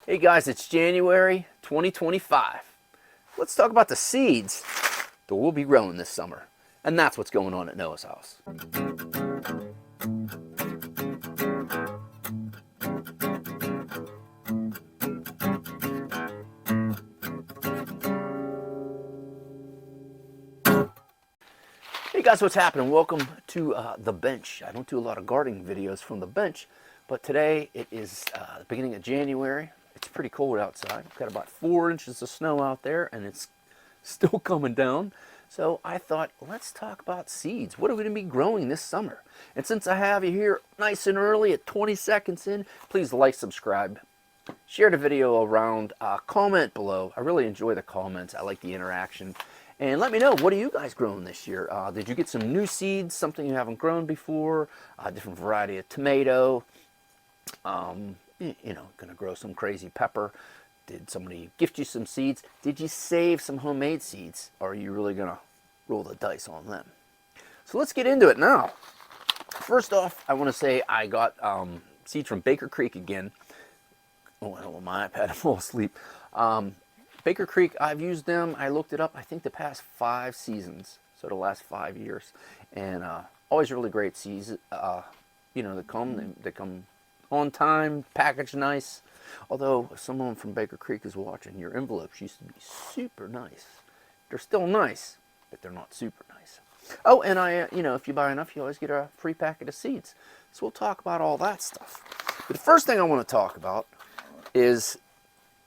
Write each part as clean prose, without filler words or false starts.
Hey guys, it's January 2025. Let's talk about the seeds that we'll be growing this summer. And that's what's going on at Noah's house. Hey guys, what's happening? Welcome to the bench. I don't do a lot of gardening videos from the bench, but today it is the beginning of January. It's pretty cold outside. We've got about 4 inches of snow out there and it's still coming down. So I thought, let's talk about seeds. What are we going to be growing this summer? And since I have you here nice and early at 20 seconds in, please like, subscribe, share the video around, comment below. I really enjoy the comments. I like the interaction. And let me know, what are you guys growing this year? Did you get some new seeds, something you haven't grown before, a different variety of tomato? You know, gonna grow some crazy pepper. Did somebody gift you some seeds? Did you save some homemade seeds? Or are you really gonna roll the dice on them? So let's get into it now. First off, I want to say I got seeds from Baker Creek again. Oh, I don't want my iPad to fall asleep. Baker Creek, I've used them. I looked it up. I think the past 5 seasons, so the last 5 years, and always really great seeds. You know, they come on time, packaged nice. Although someone from Baker Creek is watching, your envelopes used to be super nice. They're still nice, but they're not super nice. Oh, and you know, if you buy enough, you always get a free packet of seeds. So we'll talk about all that stuff. But the first thing I want to talk about is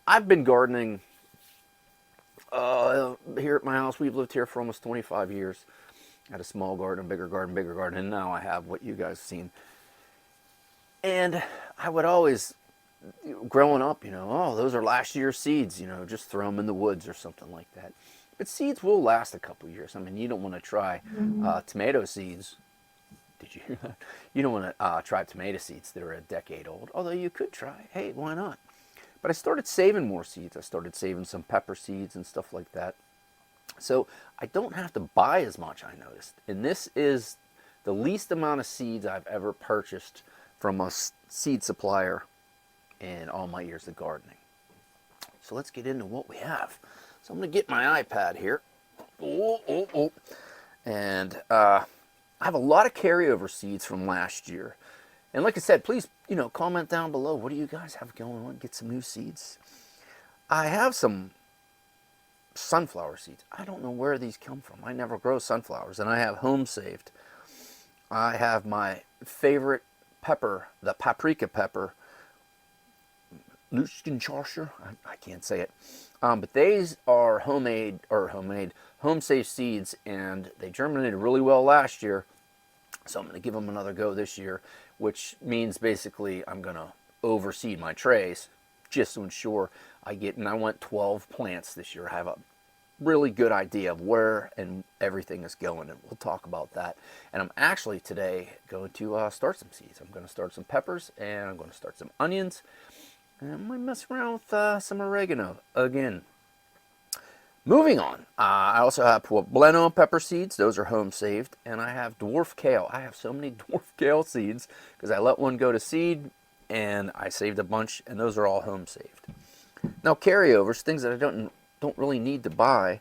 I've been gardening here at my house. We've lived here for almost 25 years. I had a small garden, bigger garden, bigger garden, and now I have what you guys have seen. And I would always, growing up, you know, oh, those are last year's seeds, you know, just throw them in the woods or something like that. But seeds will last a couple years. I mean, you don't want to try tomato seeds. Did you hear that? You don't want to try tomato seeds that are a decade old, although you could try. Hey, why not? But I started saving more seeds. I started saving some pepper seeds and stuff like that. So I don't have to buy as much, I noticed. And this is the least amount of seeds I've ever purchased from a seed supplier in all my years of gardening. So let's get into what we have. So I'm going to get my iPad here. And I have a lot of carryover seeds from last year. And like I said, please, you know, comment down below. What do you guys have going on? Get some new seeds. I have some sunflower seeds. I don't know where these come from. I never grow sunflowers. And I have home saved. I have my favorite pepper, the paprika pepper. Luschenscharcher. I can't say it. But these are home saved seeds. And they germinated really well last year. So I'm going to give them another go this year, which means basically I'm going to overseed my trays just to ensure I get, and I want 12 plants this year. I have a really good idea of where and everything is going, and we'll talk about that. And I'm actually today going to start some seeds. I'm going to start some peppers, and I'm going to start some onions, and I might mess around with some oregano again. Moving on, I also have poblano pepper seeds. Those are home saved. And I have dwarf kale. I have so many dwarf kale seeds because I let one go to seed and I saved a bunch, and those are all home saved. Now carryovers, things that I don't really need to buy.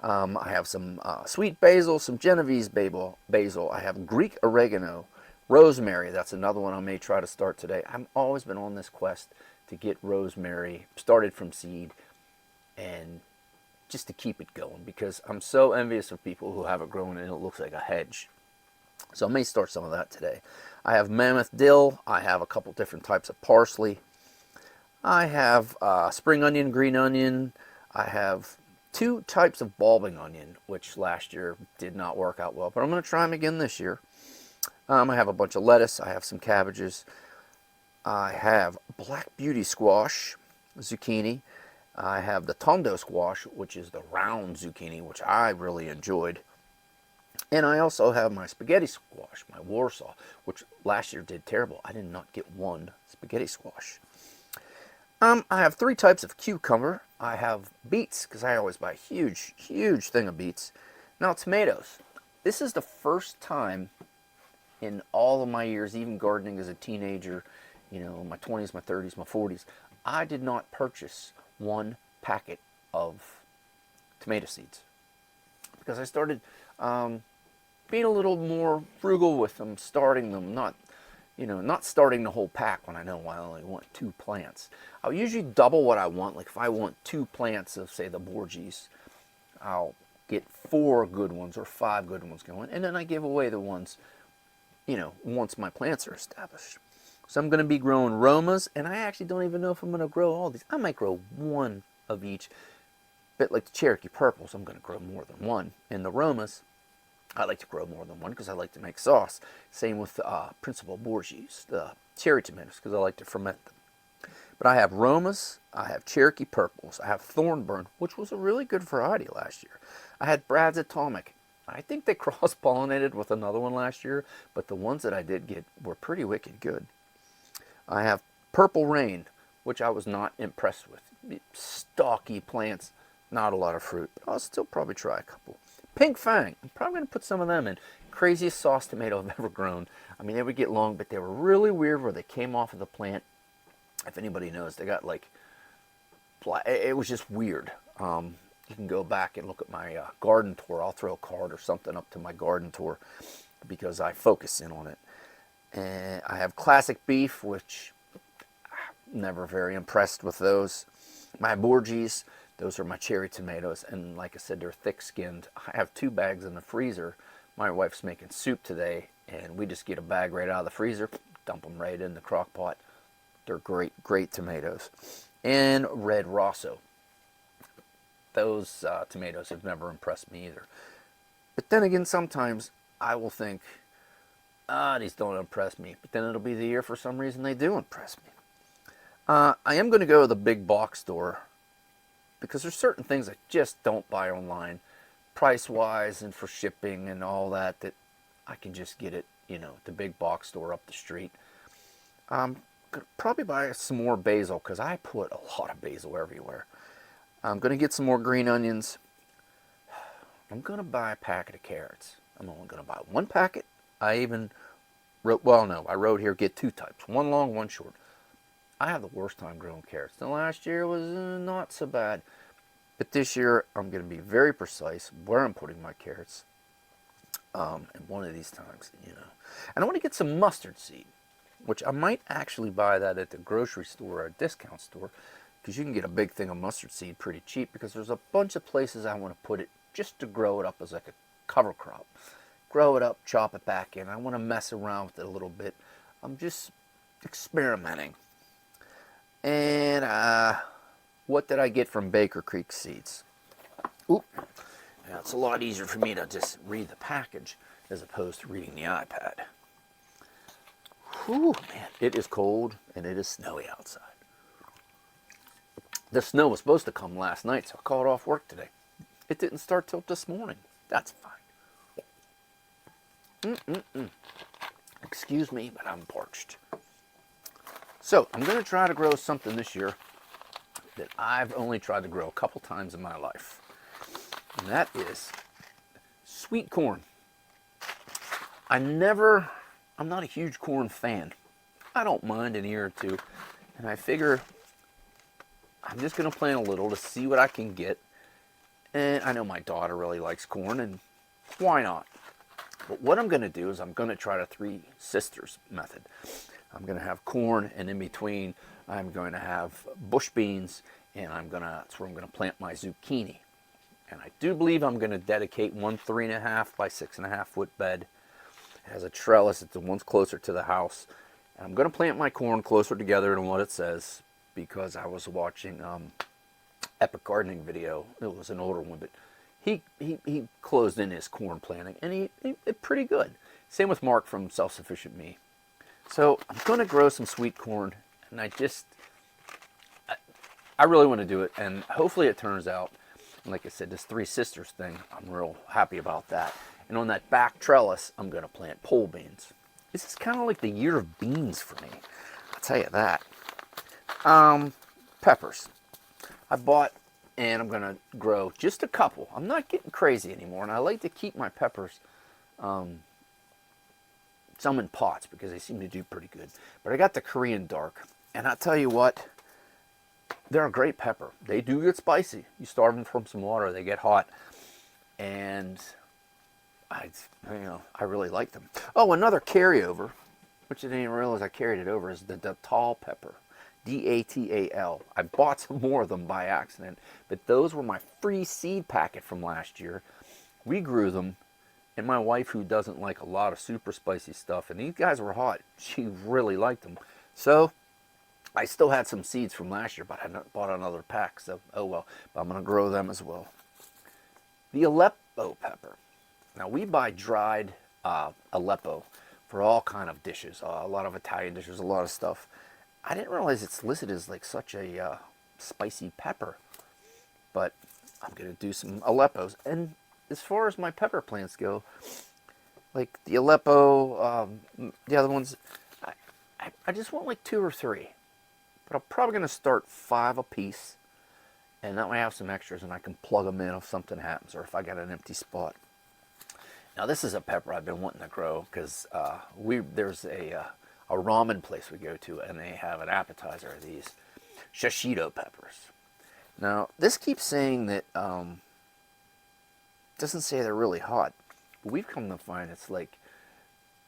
I have some sweet basil, some Genovese basil. I have Greek oregano, rosemary. That's another one I may try to start today. I've always been on this quest to get rosemary started from seed and just to keep it going, because I'm so envious of people who have it growing and it looks like a hedge. So I may start some of that today. I have mammoth dill. I have a couple different types of parsley. I have spring onion, green onion. I have 2 types of bulbing onion, which last year did not work out well, but I'm going to try them again this year. I have a bunch of lettuce. I have some cabbages. I have black beauty squash, zucchini. I have the tondo squash, which is the round zucchini, which I really enjoyed. And I also have my spaghetti squash, my Warsaw, which last year did terrible. I did not get one spaghetti squash. I have 3 types of cucumber. I have beets, because I always buy a huge, huge thing of beets. Now tomatoes. This is the first time in all of my years, even gardening as a teenager, you know, my 20s, my 30s, my 40s, I did not purchase one packet of tomato seeds because I started being a little more frugal with them, starting them, not starting the whole pack when I know I only want 2 plants. I'll usually double what I want. Like if I want 2 plants of, say, the Birdies, I'll get 4 good ones or 5 good ones going, and then I give away the ones, once my plants are established. So I'm going to be growing Romas, and I actually don't even know if I'm going to grow all these. I might grow 1 of each, but like the Cherokee Purples, I'm going to grow more than 1. And the Romas, I like to grow more than 1 because I like to make sauce. Same with Principal Birdies, the cherry tomatoes, because I like to ferment them. But I have Romas, I have Cherokee Purples, I have Thornburn, which was a really good variety last year. I had Brad's Atomic. I think they cross-pollinated with another one last year, but the ones that I did get were pretty wicked good. I have Purple Rain, which I was not impressed with. Stocky plants, not a lot of fruit, but I'll still probably try a couple. Pink Fang, I'm probably going to put some of them in. Craziest sauce tomato I've ever grown. I mean, they would get long, but they were really weird where they came off of the plant. If anybody knows, they got like, it was just weird. You can go back and look at my garden tour. I'll throw a card or something up to my garden tour because I focus in on it. And I have Classic Beef, which I'm never very impressed with those. My Birdies, those are my cherry tomatoes, and like I said, they're thick-skinned. I have 2 bags in the freezer. My wife's making soup today, and we just get a bag right out of the freezer, dump them right in the crock pot. They're great, great tomatoes. And Red Rosso. Those tomatoes have never impressed me either. But then again, sometimes I will think, these don't impress me. But then it'll be the year for some reason they do impress me. I am going to go to the big box store because there's certain things I just don't buy online, price-wise and for shipping and all that, that I can just get it, at the big box store up the street. I'm going to probably buy some more basil because I put a lot of basil everywhere. I'm going to get some more green onions. I'm going to buy a packet of carrots. I'm only going to buy 1 packet. I even wrote, well, no, I wrote here, get 2 types. 1 long, 1 short. I have the worst time growing carrots. The last year was not so bad. But this year, I'm going to be very precise where I'm putting my carrots. And one of these times, And I want to get some mustard seed, which I might actually buy that at the grocery store or a discount store, because you can get a big thing of mustard seed pretty cheap, because there's a bunch of places I want to put it just to grow it up as like a cover crop. Grow it up, chop it back in. I want to mess around with it a little bit. I'm just experimenting. And what did I get from Baker Creek Seeds? Oop. Now it's a lot easier for me to just read the package as opposed to reading the iPad. Whew, man, it is cold and it is snowy outside. The snow was supposed to come last night, so I called off work today. It didn't start till this morning. That's fine. Excuse me, but I'm parched. So, I'm going to try to grow something this year that I've only tried to grow a couple times in my life. And that is sweet corn. I'm not a huge corn fan. I don't mind an ear or 2. And I figure I'm just going to plant a little to see what I can get. And I know my daughter really likes corn, and why not? But what I'm going to do is I'm going to try the 3 sisters method. I'm going to have corn, and in between I'm going to have bush beans, and that's where I'm going to plant my zucchini. And I do believe I'm going to dedicate 1 3.5 by 6.5 foot bed. It has a trellis. It's the one's closer to the house. And I'm going to plant my corn closer together than what it says, because I was watching Epic Gardening video. It was an older one, but he closed in his corn planting, and he pretty good. Same with Mark from Self-Sufficient Me. So I'm going to grow some sweet corn, and I really want to do it, and hopefully it turns out. And like I said, this 3 sisters thing, I'm real happy about that. And on that back trellis, I'm going to plant pole beans. This is kind of like the year of beans for me. I'll tell you that. Peppers. I bought, and I'm going to grow just a couple. I'm not getting crazy anymore, and I like to keep my peppers some in pots because they seem to do pretty good. But I got the Korean dark, and I'll tell you what, they're a great pepper. They do get spicy. You starve them from some water, they get hot. And I really like them. Oh, another carryover, which I didn't even realize I carried it over, is the Datal pepper. Datal. I bought some more of them by accident, but those were my free seed packet from last year. We grew them, and my wife, who doesn't like a lot of super spicy stuff, and these guys were hot, she really liked them. So I still had some seeds from last year, but I bought another pack, so oh well. But I'm going to grow them as well. The Aleppo pepper. Now we buy dried Aleppo for all kind of dishes, a lot of Italian dishes, a lot of stuff. I didn't realize it's listed as like such a spicy pepper, but I'm going to do some Aleppos. And as far as my pepper plants go, like the Aleppo, the other ones, I just want like 2 or 3. But I'm probably going to start 5 a piece, and that way I have some extras and I can plug them in if something happens or if I got an empty spot. Now this is a pepper I've been wanting to grow because there's a ramen place we go to, and they have an appetizer of these shishito peppers. Now this keeps saying that doesn't say they're really hot, but we've come to find it's like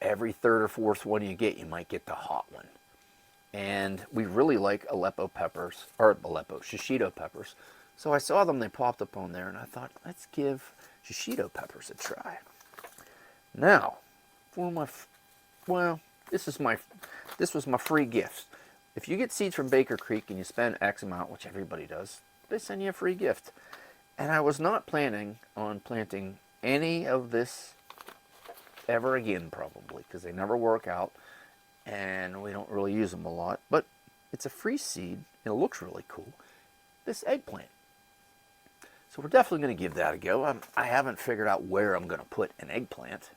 every 3rd or 4th one you get, you might get the hot one. And we really like Aleppo peppers, or shishito peppers. So I saw them, they popped up on there, and I thought, let's give shishito peppers a try. Now, for my, this was my free gift. If you get seeds from Baker Creek and you spend X amount, which everybody does, they send you a free gift. And I was not planning on planting any of this ever again, probably, because they never work out and we don't really use them a lot. But it's a free seed and it looks really cool. This eggplant. So we're definitely going to give that a go. I haven't figured out where I'm going to put an eggplant,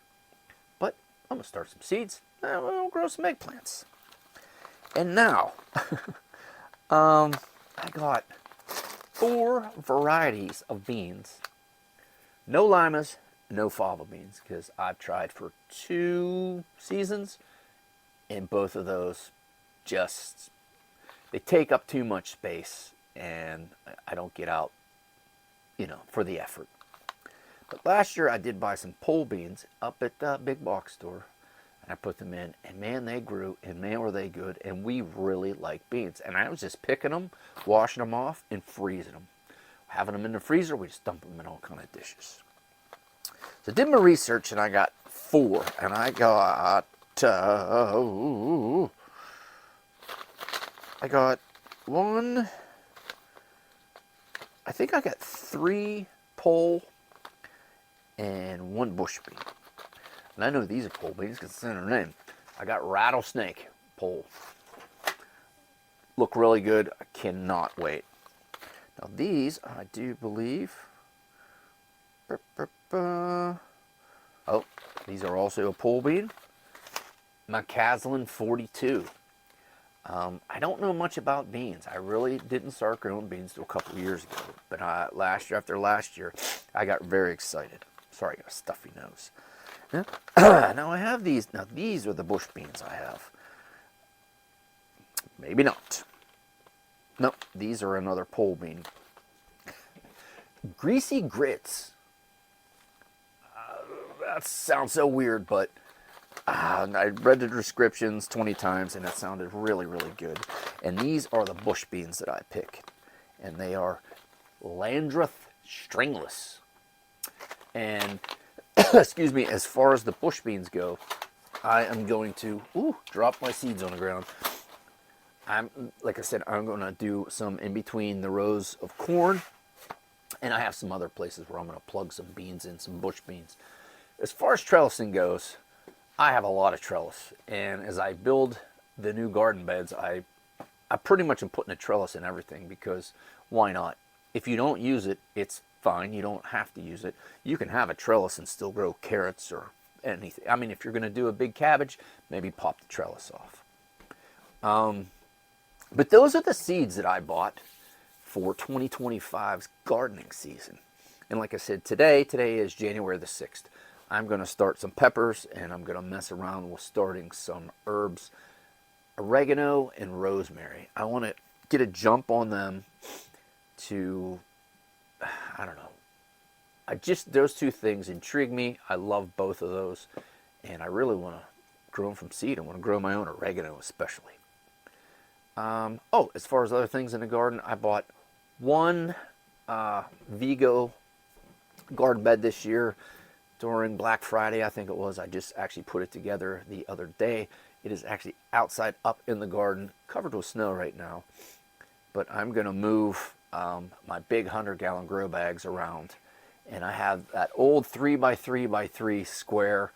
but I'm going to start some seeds and we'll grow some eggplants. And now, I got 4 varieties of beans. No limas, no fava beans, because I've tried for 2 seasons, and both of those just, they take up too much space, and I don't get out, for the effort. But last year I did buy some pole beans up at the big box store, and I put them in, and man, they grew, and man, were they good, and we really like beans. And I was just picking them, washing them off, and freezing them. Having them in the freezer, we just dump them in all kind of dishes. So I did my research, and I got 4, and I got one, I think I got 3 pole and 1 bush bean. And I know these are pole beans because it's in their name. I got rattlesnake pole. Look really good. I cannot wait. Now these, I do believe, oh, these are also a pole bean. Macaslan 42. I don't know much about beans. I really didn't start growing beans till a couple of years ago. But after last year, I got very excited. Sorry, I got a stuffy nose. Now I have these. Now these are the bush beans I have. Maybe not. Nope, these are another pole bean. Greasy grits. That sounds so weird, but I read the descriptions 20 times and it sounded really, really good. And these are the bush beans that I pick. And they are Landreth stringless. And, excuse me, as far as the bush beans go, I am going to drop my seeds on the ground. Like I said, I'm going to do some in between the rows of corn. And I have some other places where I'm going to plug some beans in, some bush beans. As far as trellising goes, I have a lot of trellis, and as I build the new garden beds, I pretty much am putting a trellis in everything, because why not? If you don't use it, it's fine. You don't have to use it. You can have a trellis and still grow carrots or anything. I mean, if you're going to do a big cabbage, maybe pop the trellis off. But those are the seeds that I bought for 2025's gardening season. And like I said, today is January the 6th. I'm going to start some peppers, and I'm going to mess around with starting some herbs, oregano and rosemary. I want to get a jump on them to, I don't know. Those two things intrigue me. I love both of those. And I really want to grow them from seed. I want to grow my own oregano especially. Oh, as far as other things in the garden, I bought one Vego garden bed this year during Black Friday, I think it was. I just actually put it together the other day. It is actually outside up in the garden, covered with snow right now. But I'm going to move my big 100-gallon grow bags around. And I have that old 3x3x3 square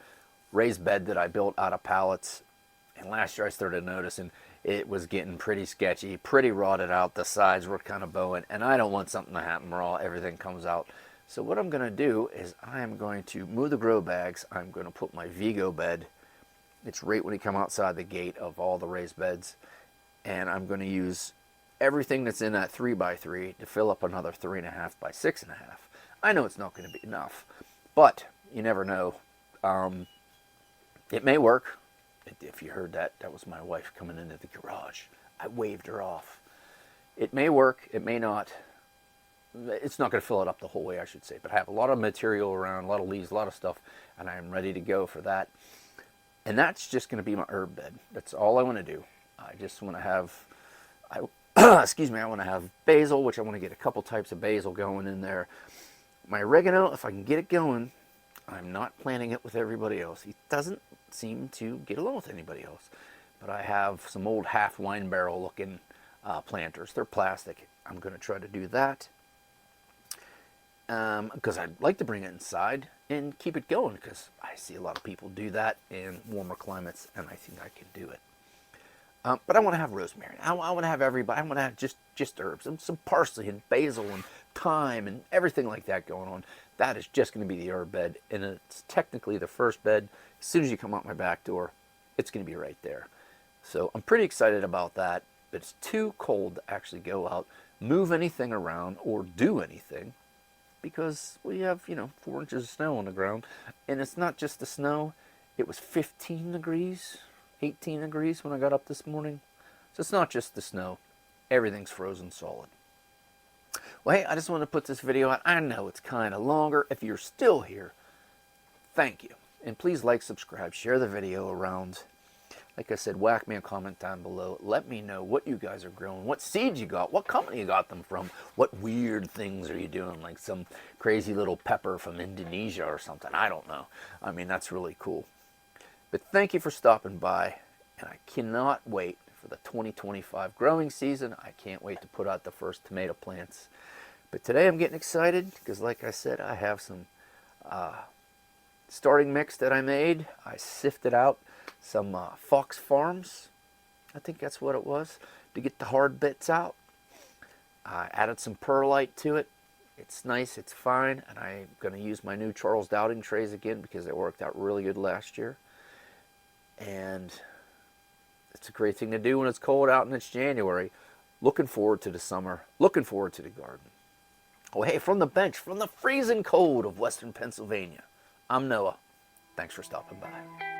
raised bed that I built out of pallets. And last year I started noticing it was getting pretty sketchy, pretty rotted out. The sides were kind of bowing, and I don't want something to happen where everything comes out. So what I'm going to do is I am going to move the grow bags. I'm going to put my Vego bed. It's right when you come outside the gate of all the raised beds. And I'm going to use everything that's in that 3x3 to fill up another 3.5 by 6.5. I know it's not going to be enough, but you never know. It may work. If you heard that, that was my wife coming into the garage. I waved her off. It may work, it may not. It's not going to fill it up the whole way, I should say, but I have a lot of material around, a lot of leaves, a lot of stuff, and I am ready to go for that. And that's just going to be my herb bed. That's all I want to do. I just want to have, excuse me, I want to have basil, which I want to get a couple types of basil going in there. My oregano, if I can get it going, I'm not planting it with everybody else. He doesn't seem to get along with anybody else. But I have some old half wine barrel looking planters. They're plastic. I'm going to try to do that because I'd like to bring it inside and keep it going, because I see a lot of people do that in warmer climates, and I think I can do it. But I want to have rosemary. I want to have everybody. I want to have just herbs and some parsley and basil and thyme and everything like that going on. That is just going to be the herb bed, and it's technically the first bed. As soon as you come out my back door, it's going to be right there. So I'm pretty excited about that. But it's too cold to actually go out, move anything around, or do anything, because we have, 4 inches of snow on the ground. And it's not just the snow. It was 15 degrees, 18 degrees when I got up this morning. So it's not just the snow. Everything's frozen solid. Well, hey, I just wanted to put this video out. I know it's kind of longer. If you're still here, thank you. And please like, subscribe, share the video around. Like I said, whack me a comment down below. Let me know what you guys are growing, what seeds you got, what company you got them from, what weird things are you doing, like some crazy little pepper from Indonesia or something. I don't know. I mean, that's really cool. But thank you for stopping by, and I cannot wait for the 2025 growing season. I can't wait to put out the first tomato plants. But today I'm getting excited because, like I said, I have some starting mix that I made. I sifted out some Fox Farms, I think that's what it was, to get the hard bits out. I added some perlite to it. It's nice, it's fine, and I'm going to use my new Charles Dowding trays again because they worked out really good last year. And it's a great thing to do when it's cold out and it's January. Looking forward to the summer, looking forward to the garden. Oh, hey, from the bench, from the freezing cold of Western Pennsylvania, I'm Noah. Thanks for stopping by.